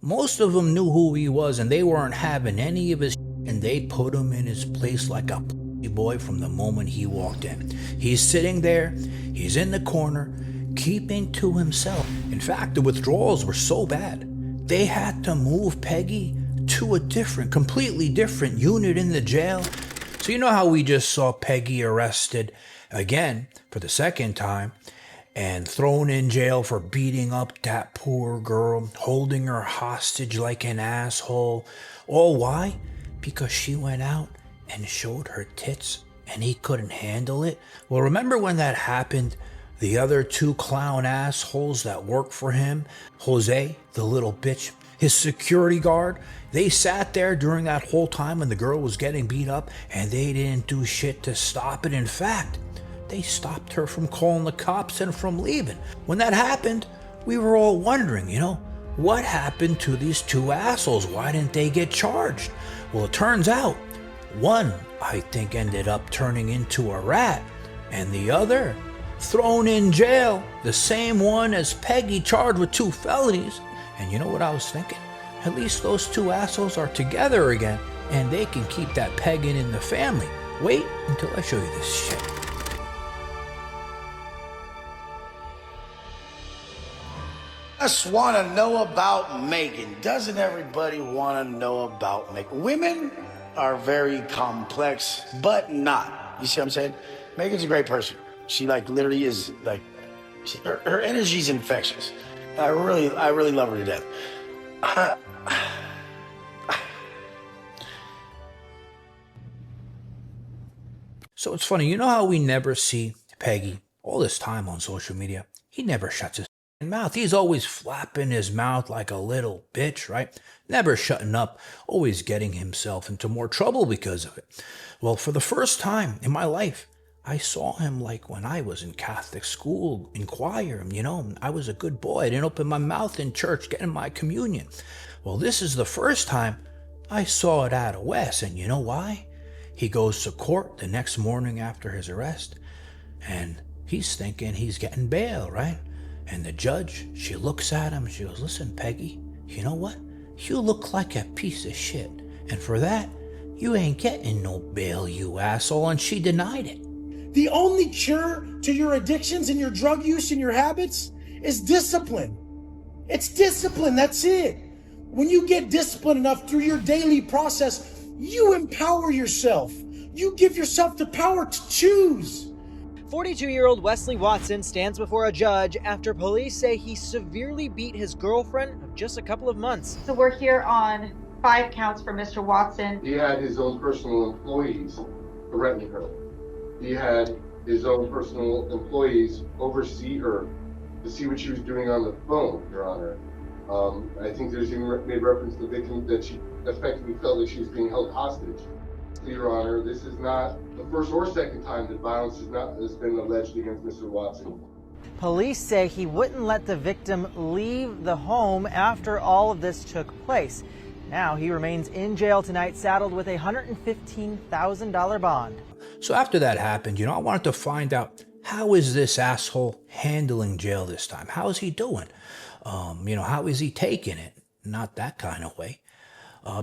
Most of them knew who he was and they weren't having any of his and they put him in his place like a boy from the moment he walked in. He's sitting there, he's in the corner, keeping to himself. In fact, the withdrawals were so bad, they had to move Peggy to a completely different unit in the jail. So you know how we just saw Peggy arrested again for the second time and thrown in jail for beating up that poor girl, holding her hostage like an asshole. All why? Because she went out and showed her tits and he couldn't handle it. Well, remember when that happened? The other two clown assholes that worked for him, Jose, the little bitch, his security guard, they sat there during that whole time when the girl was getting beat up and they didn't do shit to stop it. In fact, they stopped her from calling the cops and from leaving. When that happened, we were all wondering, what happened to these two assholes? Why didn't they get charged? Well, it turns out one, I think, ended up turning into a rat, and the other thrown in jail, the same one as Peggy, charged with 2 felonies. And you know what I was thinking? At least those two assholes are together again, and they can keep that pegging in the family. Wait until I show you this shit. Just want to know about Megan. Doesn't everybody want to know about Megan? Women are very complex, but not. You see what I'm saying? Megan's a great person. She literally is her energy's infectious. I really love her to death. So it's funny, you know how we never see Peggy all this time on social media? He never shuts his mouth. He's always flapping his mouth like a little bitch, right? Never shutting up, always getting himself into more trouble because of it. Well, for the first time in my life, I saw him like when I was in Catholic school in choir. I was a good boy. I didn't open my mouth in church getting my communion. Well, this is the first time I saw it out of Wes. And you know why? He goes to court the next morning after his arrest, and he's thinking he's getting bail, right? And the judge, she looks at him, she goes, "Listen, Peggy, you know what? You look like a piece of shit. And for that, you ain't getting no bail, you asshole." And she denied it. The only cure to your addictions and your drug use and your habits is discipline. It's discipline, that's it. When you get disciplined enough through your daily process, you empower yourself. You give yourself the power to choose. 42-year-old Wesley Watson stands before a judge after police say he severely beat his girlfriend of just a couple of months. So we're here on 5 counts for Mr. Watson. He had his own personal employees threatening her. He had his own personal employees oversee her to see what she was doing on the phone, Your Honor. I think there's even made reference to the victim that she effectively felt that she was being held hostage. Your Honor, this is not the first or second time that violence has been alleged against Mr. Watson. Police say he wouldn't let the victim leave the home after all of this took place. Now he remains in jail tonight, saddled with a $115,000 bond. So after that happened, I wanted to find out, how is this asshole handling jail this time? How is he doing? How is he taking it? Not that kind of way.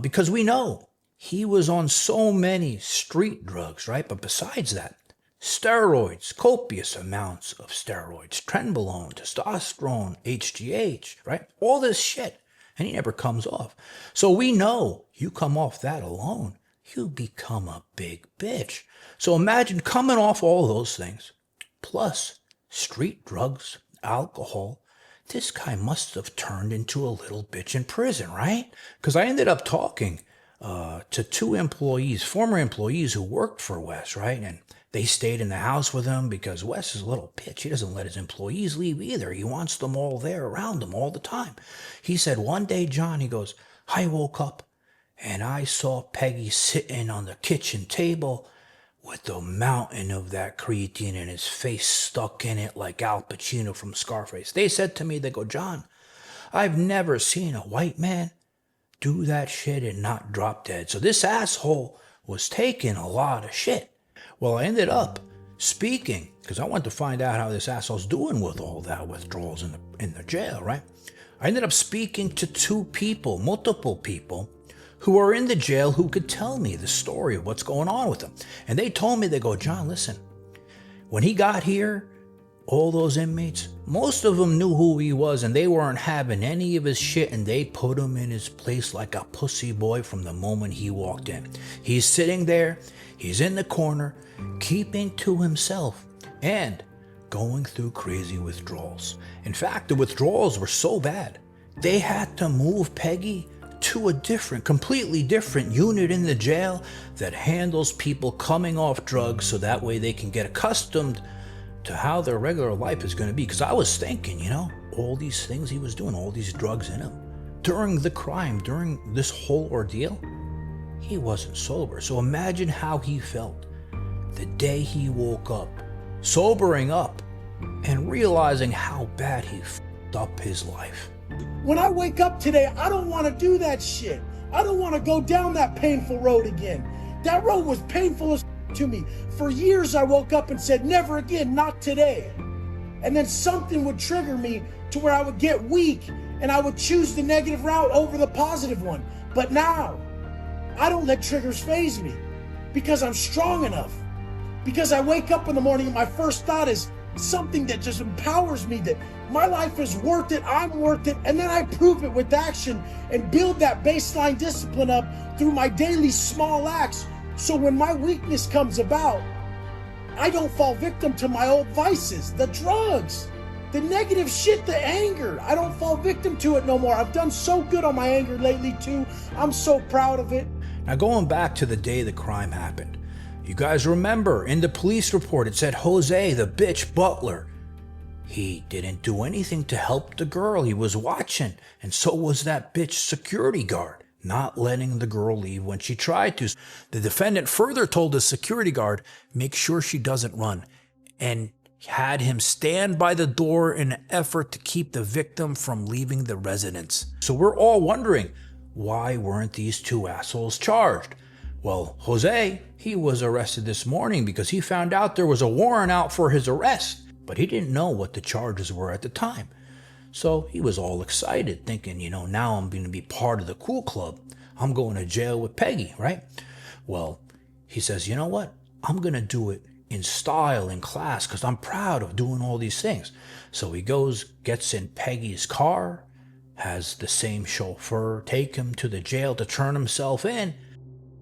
Because we know he was on so many street drugs, right? But besides that, steroids, copious amounts of steroids, trenbolone, testosterone, HGH, right? All this shit. And he never comes off. So we know you come off that alone, you become a big bitch. So imagine coming off all those things, plus street drugs, alcohol. This guy must have turned into a little bitch in prison, right? Because I ended up talking to 2 employees, former employees who worked for Wes, right? And they stayed in the house with him because Wes is a little bitch. He doesn't let his employees leave either. He wants them all there around him all the time. He said one day, John, he goes, "I woke up and I saw Peggy sitting on the kitchen table with a mountain of that creatine and his face stuck in it like Al Pacino from Scarface." They said to me, they go, "John, I've never seen a white man do that shit and not drop dead." So this asshole was taking a lot of shit. Well, I ended up speaking, because I wanted to find out how this asshole's doing with all that withdrawals in the jail, right? I ended up speaking to multiple people who are in the jail who could tell me the story of what's going on with him. And they told me, they go, John, listen, when he got here, all those inmates, most of them knew who he was and they weren't having any of his shit, and they put him in his place like a pussy boy from the moment he walked in. He's sitting there, he's in the corner, keeping to himself and going through crazy withdrawals. In fact, the withdrawals were so bad, they had to move Peggy to a completely different unit in the jail that handles people coming off drugs, so that way they can get accustomed to how their regular life is going to be. Because I was thinking, all these things he was doing, all these drugs in him, during the crime, during this whole ordeal, he wasn't sober. So imagine how he felt the day he woke up, sobering up, and realizing how bad he f***ed up his life. When I wake up today, I don't want to do that shit. I don't want to go down that painful road again. That road was painful as to me. For years, I woke up and said, never again, not today. And then something would trigger me to where I would get weak and I would choose the negative route over the positive one. But now, I don't let triggers faze me because I'm strong enough. Because I wake up in the morning and my first thought is something that just empowers me that my life is worth it, I'm worth it, and then I prove it with action and build that baseline discipline up through my daily small acts. So when my weakness comes about, I don't fall victim to my old vices, the drugs, the negative shit, the anger. I don't fall victim to it no more. I've done so good on my anger lately too. I'm so proud of it. Now going back to the day the crime happened, you guys remember in the police report it said Jose, the bitch butler, he didn't do anything to help the girl. He was watching, and so was that bitch security guard, not letting the girl leave when she tried to. The defendant further told the security guard, make sure she doesn't run, and had him stand by the door in an effort to keep the victim from leaving the residence. So we're all wondering, why weren't these two assholes charged? Well, Jose, he was arrested this morning because he found out there was a warrant out for his arrest, but he didn't know what the charges were at the time. So he was all excited, thinking, now I'm going to be part of the cool club. I'm going to jail with Peggy, right? Well, he says, you know what? I'm going to do it in style, in class, because I'm proud of doing all these things. So he goes, gets in Peggy's car, has the same chauffeur take him to the jail to turn himself in.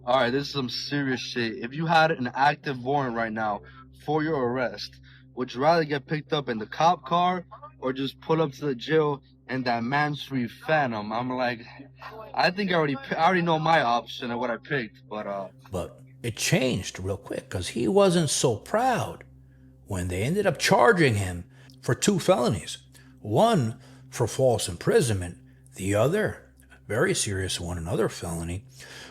All right, this is some serious shit. If you had an active warrant right now for your arrest, would you rather get picked up in the cop car or just pull up to the jail in that Mansory Phantom? I'm like, I think I already know my option and what I picked, but it changed real quick because he wasn't so proud when they ended up charging him for 2 felonies. One for false imprisonment, the other, very serious one, another felony,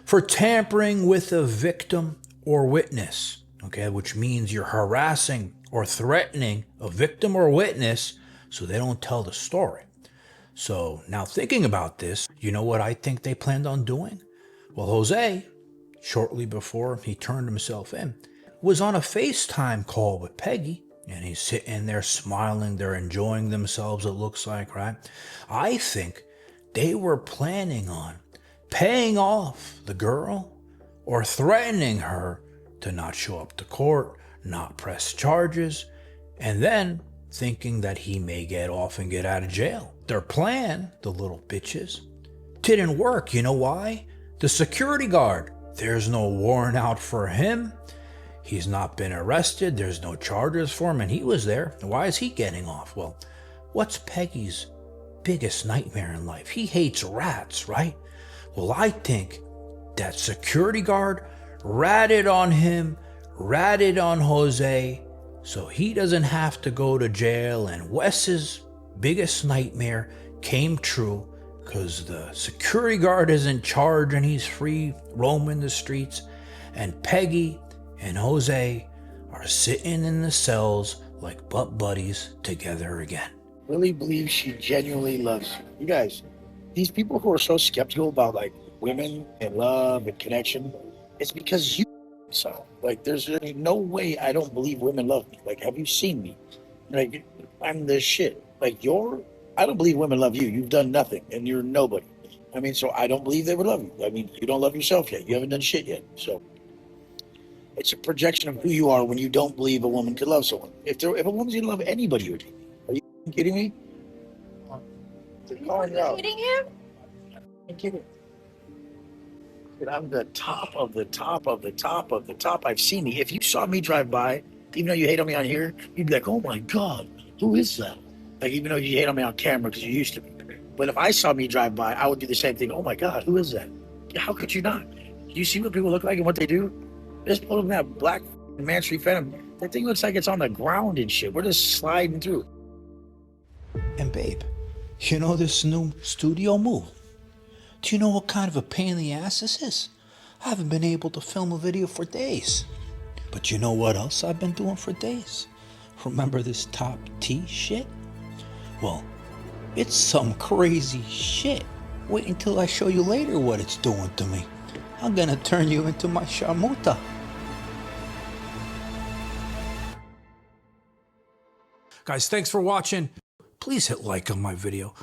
for tampering with a victim or witness, okay, which means you're harassing or threatening a victim or witness so they don't tell the story. So now thinking about this, you know what I think they planned on doing? Well, Jose, shortly before he turned himself in, was on a FaceTime call with Peggy, and he's sitting there smiling. They're enjoying themselves, it looks like, right? I think they were planning on paying off the girl or threatening her to not show up to court, not press charges, and then thinking that he may get off and get out of jail. Their plan, the little bitches, didn't work. You know why? The security guard, there's no warrant out for him. He's not been arrested. There's no charges for him, and he was there. Why is he getting off? Well, what's Peggy's biggest nightmare in life? He hates rats, right? Well, I think that security guard ratted on him, ratted on Jose, so he doesn't have to go to jail, and Wes's biggest nightmare came true because the security guard is in charge and he's free roaming the streets, and Peggy and Jose are sitting in the cells like butt buddies together again. Really believe she genuinely loves you. You guys, these people who are so skeptical about like women and love and connection, it's because you so like there's no way I don't believe women love me. Like, have you seen me? Like, I'm the shit. Like, you're I don't believe women love you. You've done nothing, and you're nobody. I mean, so I don't believe they would love you. I mean, you don't love yourself yet. You haven't done shit yet. So it's a projection of who you are when you don't believe a woman could love someone. If a woman's gonna love anybody, are you kidding me? Are you kidding him? I'm kidding. Dude, I'm the top of the top of the top of the top. I've seen me. If you saw me drive by, even though you hate on me on here, you'd be like, "Oh my God, who is that?" Like, even though you hate on me on camera because you used to be. But if I saw me drive by, I would do the same thing. Oh my God, who is that? How could you not? Do you see what people look like and what they do? Just pull up that black Man Street Phantom. That thing looks like it's on the ground and shit. We're just sliding through. And babe, you know this new studio move? Do you know what kind of a pain in the ass this is? I haven't been able to film a video for days. But you know what else I've been doing for days? Remember this top T shit? Well, it's some crazy shit. Wait until I show you later what it's doing to me. I'm gonna turn you into my sharmuta. Guys, thanks for watching. Please hit like on my video.